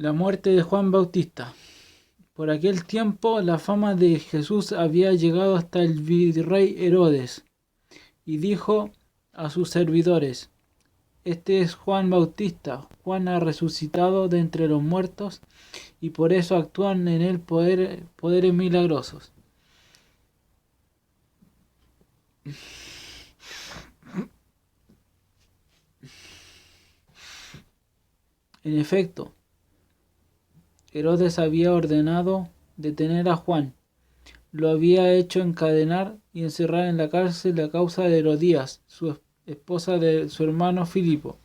La muerte de Juan Bautista. Por aquel tiempo la fama de Jesús había llegado hasta el virrey Herodes, y dijo a sus servidores: Este es Juan Bautista. Juan ha resucitado de entre los muertos, y por eso actúan en él poderes milagrosos. En efecto, Herodes había ordenado detener a Juan. Lo había hecho encadenar y encerrar en la cárcel a causa de Herodías, su esposa de su hermano Filipo,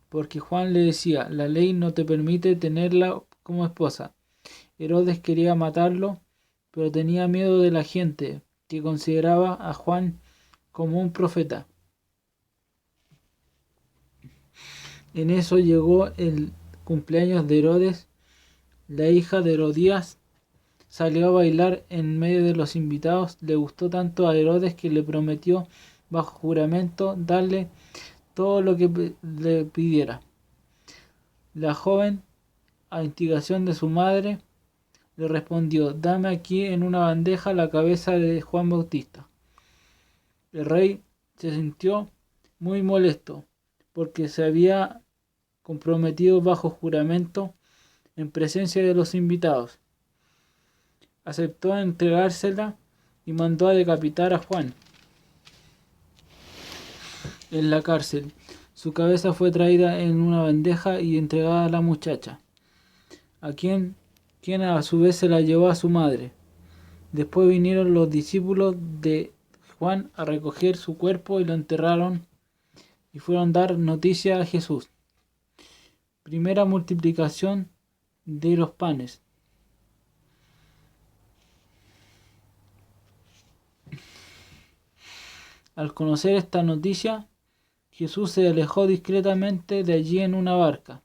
porque Juan le decía: la ley no te permite tenerla como esposa. Herodes quería matarlo, pero tenía miedo de la gente, que consideraba a Juan como un profeta. En eso llegó el cumpleaños de Herodes. La hija de Herodías salió a bailar en medio de los invitados. Le gustó tanto a Herodes que le prometió bajo juramento darle todo lo que le pidiera. La joven, a instigación de su madre, le respondió: dame aquí en una bandeja la cabeza de Juan Bautista. El rey se sintió muy molesto, porque se había comprometido bajo juramento en presencia de los invitados. Aceptó entregársela y mandó a decapitar a Juan en la cárcel. Su cabeza fue traída en una bandeja y entregada a la muchacha, a quien a su vez se la llevó a su madre. Después vinieron los discípulos de Juan a recoger su cuerpo y lo enterraron, y fueron a dar noticia a Jesús. Primera multiplicación de los panes. Al conocer esta noticia, Jesús se alejó discretamente de allí en una barca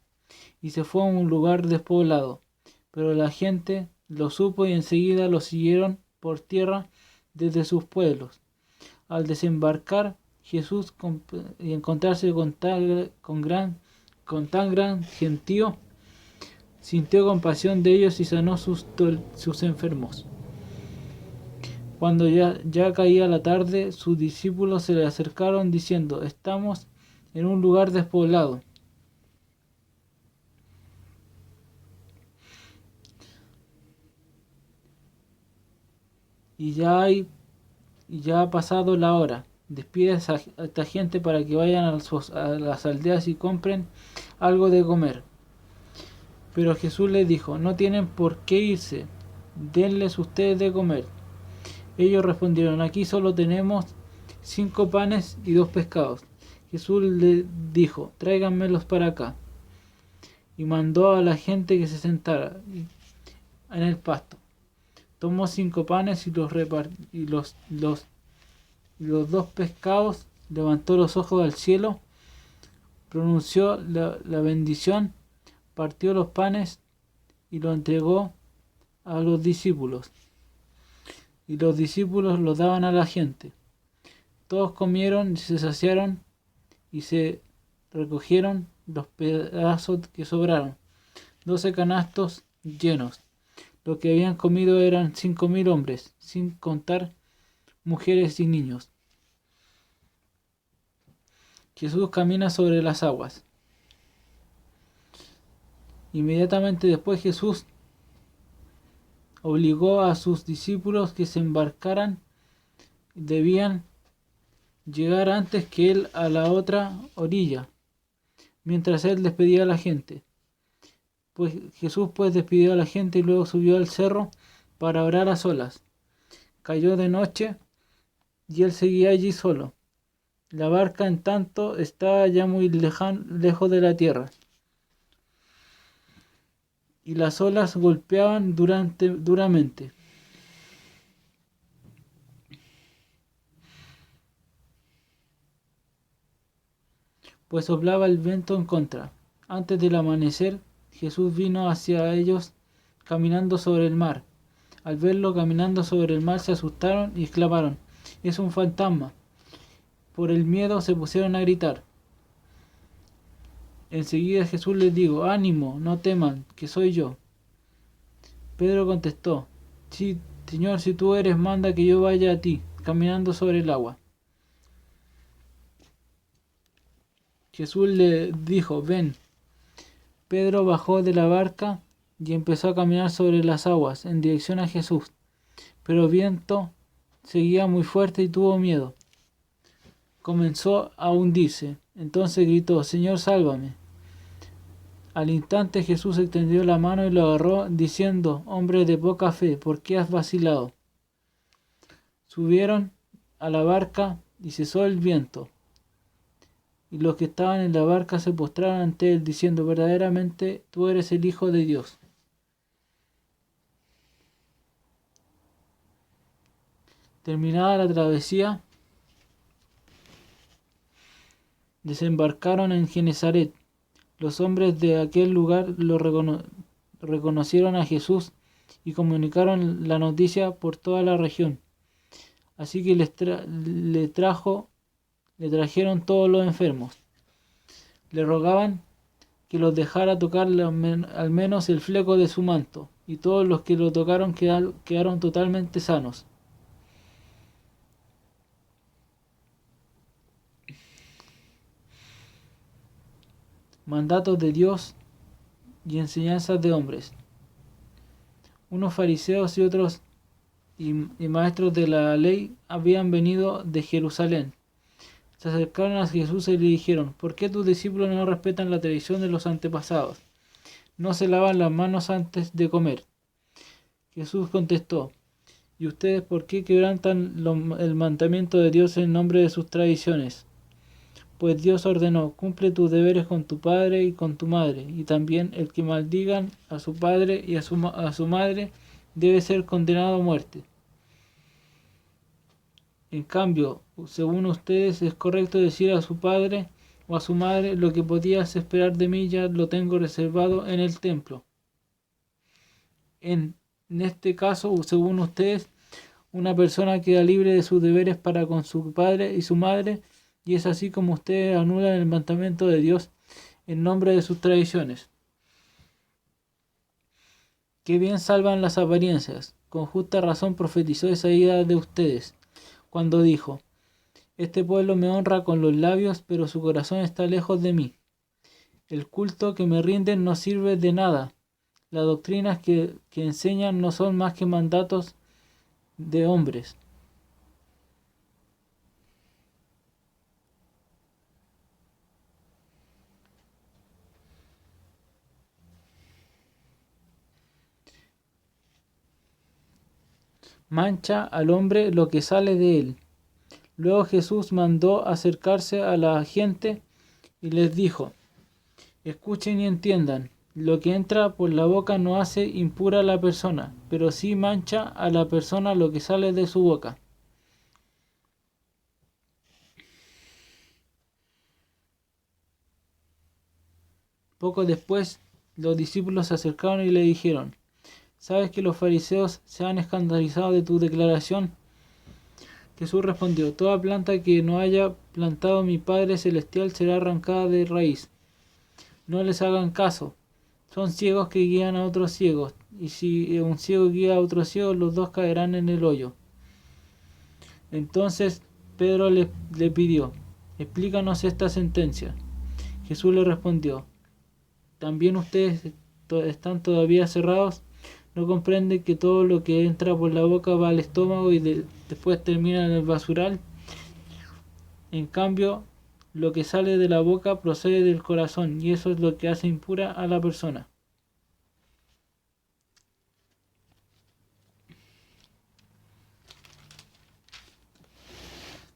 y se fue a un lugar despoblado, pero la gente lo supo y enseguida lo siguieron por tierra desde sus pueblos. Al desembarcar Jesús y encontrarse con tan gran gentío, sintió compasión de ellos y sanó sus enfermos. Cuando ya caía la tarde, sus discípulos se le acercaron diciendo: estamos en un lugar despoblado, y ya ha pasado la hora. Despide a esta gente para que vayan a las aldeas y compren algo de comer. Pero Jesús les dijo: no tienen por qué irse, denles ustedes de comer. Ellos respondieron: aquí solo tenemos 5 panes y 2 pescados. Jesús les dijo: tráiganmelos para acá. Y mandó a la gente que se sentara en el pasto. Tomó 5 panes y los 2 pescados, levantó los ojos al cielo, pronunció la bendición, partió los panes y lo entregó a los discípulos. Y los discípulos los daban a la gente. Todos comieron y se saciaron, y se recogieron los pedazos que sobraron, 12 canastos llenos. Lo que habían comido eran 5.000 hombres, sin contar mujeres y niños. Jesús camina sobre las aguas. Inmediatamente después Jesús obligó a sus discípulos que se embarcaran. Debían llegar antes que él a la otra orilla, mientras él despedía a la gente. Jesús despidió a la gente y luego subió al cerro para orar a solas. Cayó de noche y él seguía allí solo. La barca, en tanto, estaba ya muy lejos de la tierra, y las olas golpeaban duramente. Pues soplaba el viento en contra. Antes del amanecer, Jesús vino hacia ellos caminando sobre el mar. Al verlo caminando sobre el mar se asustaron y exclamaron: es un fantasma. Por el miedo se pusieron a gritar. Enseguida Jesús les dijo: ánimo, no teman, que soy yo. Pedro contestó: sí, Señor, si tú eres, manda que yo vaya a ti, caminando sobre el agua. Jesús le dijo: ven. Pedro bajó de la barca y empezó a caminar sobre las aguas en dirección a Jesús, pero el viento seguía muy fuerte y tuvo miedo. Comenzó a hundirse. Entonces gritó: Señor, sálvame. Al instante Jesús extendió la mano y lo agarró, diciendo: hombre de poca fe, ¿por qué has vacilado? Subieron a la barca y cesó el viento. Y los que estaban en la barca se postraron ante él, diciendo: verdaderamente tú eres el Hijo de Dios. Terminada la travesía, desembarcaron en Genesaret. Los hombres de aquel lugar reconocieron a Jesús y comunicaron la noticia por toda la región. Así que le trajeron todos los enfermos. Le rogaban que los dejara tocar al menos el fleco de su manto, y todos los que lo tocaron quedaron totalmente sanos. Mandatos de Dios y enseñanzas de hombres. Unos fariseos y otros y maestros de la ley habían venido de Jerusalén. Se acercaron a Jesús y le dijeron: ¿por qué tus discípulos no respetan la tradición de los antepasados? No se lavan las manos antes de comer. Jesús contestó: ¿y ustedes por qué quebrantan el mandamiento de Dios en nombre de sus tradiciones? Pues Dios ordenó: cumple tus deberes con tu padre y con tu madre, y también el que maldigan a su padre y a su madre debe ser condenado a muerte. En cambio, según ustedes, es correcto decir a su padre o a su madre: lo que podías esperar de mí ya lo tengo reservado en el templo. En este caso, según ustedes, una persona queda libre de sus deberes para con su padre y su madre, y es así como ustedes anulan el mandamiento de Dios en nombre de sus tradiciones. Qué bien salvan las apariencias. Con justa razón profetizó Isaías de ustedes, cuando dijo: este pueblo me honra con los labios, pero su corazón está lejos de mí. El culto que me rinden no sirve de nada. Las doctrinas que enseñan no son más que mandatos de hombres. Mancha al hombre lo que sale de él. Luego Jesús mandó acercarse a la gente y les dijo: escuchen y entiendan. Lo que entra por la boca no hace impura a la persona, pero sí mancha a la persona lo que sale de su boca. Poco después, los discípulos se acercaron y le dijeron: ¿sabes que los fariseos se han escandalizado de tu declaración? Jesús respondió: toda planta que no haya plantado mi Padre Celestial será arrancada de raíz. No les hagan caso. Son ciegos que guían a otros ciegos, y si un ciego guía a otro ciego, los dos caerán en el hoyo. Entonces Pedro le pidió: explícanos esta sentencia. Jesús le respondió: ¿también ustedes están todavía cerrados? ¿No comprenden que todo lo que entra por la boca va al estómago y después termina en el basural? En cambio, lo que sale de la boca procede del corazón, y eso es lo que hace impura a la persona.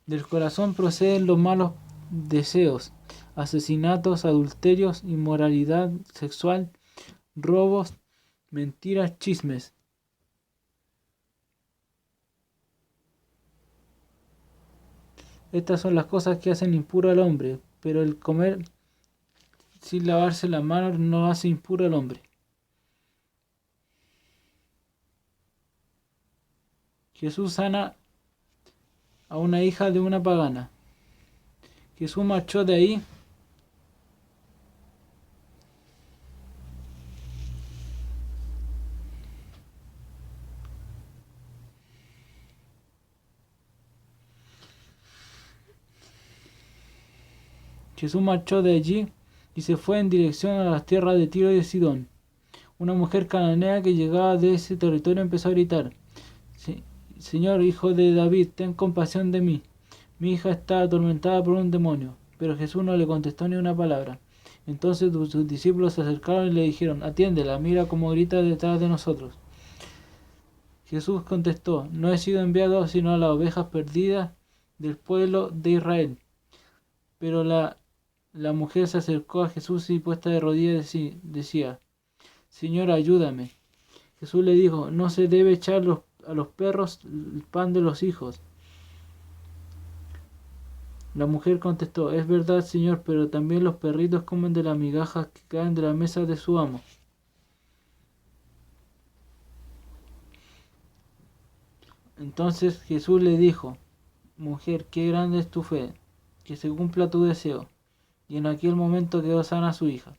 Del corazón proceden los malos deseos, asesinatos, adulterios, inmoralidad sexual, robos, mentiras, chismes. Estas son las cosas que hacen impuro al hombre, pero el comer sin lavarse las manos no hace impuro al hombre. Jesús sana a una hija de una pagana. Jesús marchó de ahí Jesús marchó de allí y se fue en dirección a las tierras de Tiro y de Sidón. Una mujer cananea que llegaba de ese territorio empezó a gritar: Señor, hijo de David, ten compasión de mí. Mi hija está atormentada por un demonio. Pero Jesús no le contestó ni una palabra. Entonces sus discípulos se acercaron y le dijeron: Atiéndela, mira cómo grita detrás de nosotros. Jesús contestó: No he sido enviado sino a las ovejas perdidas del pueblo de Israel. Pero la mujer se acercó a Jesús y puesta de rodillas decía: Señor, ayúdame. Jesús le dijo: No se debe echar a los perros el pan de los hijos. La mujer contestó: Es verdad, Señor, pero también los perritos comen de las migajas que caen de la mesa de su amo. Entonces Jesús le dijo: Mujer, qué grande es tu fe, que se cumpla tu deseo. Y en aquel momento quedó sana su hija.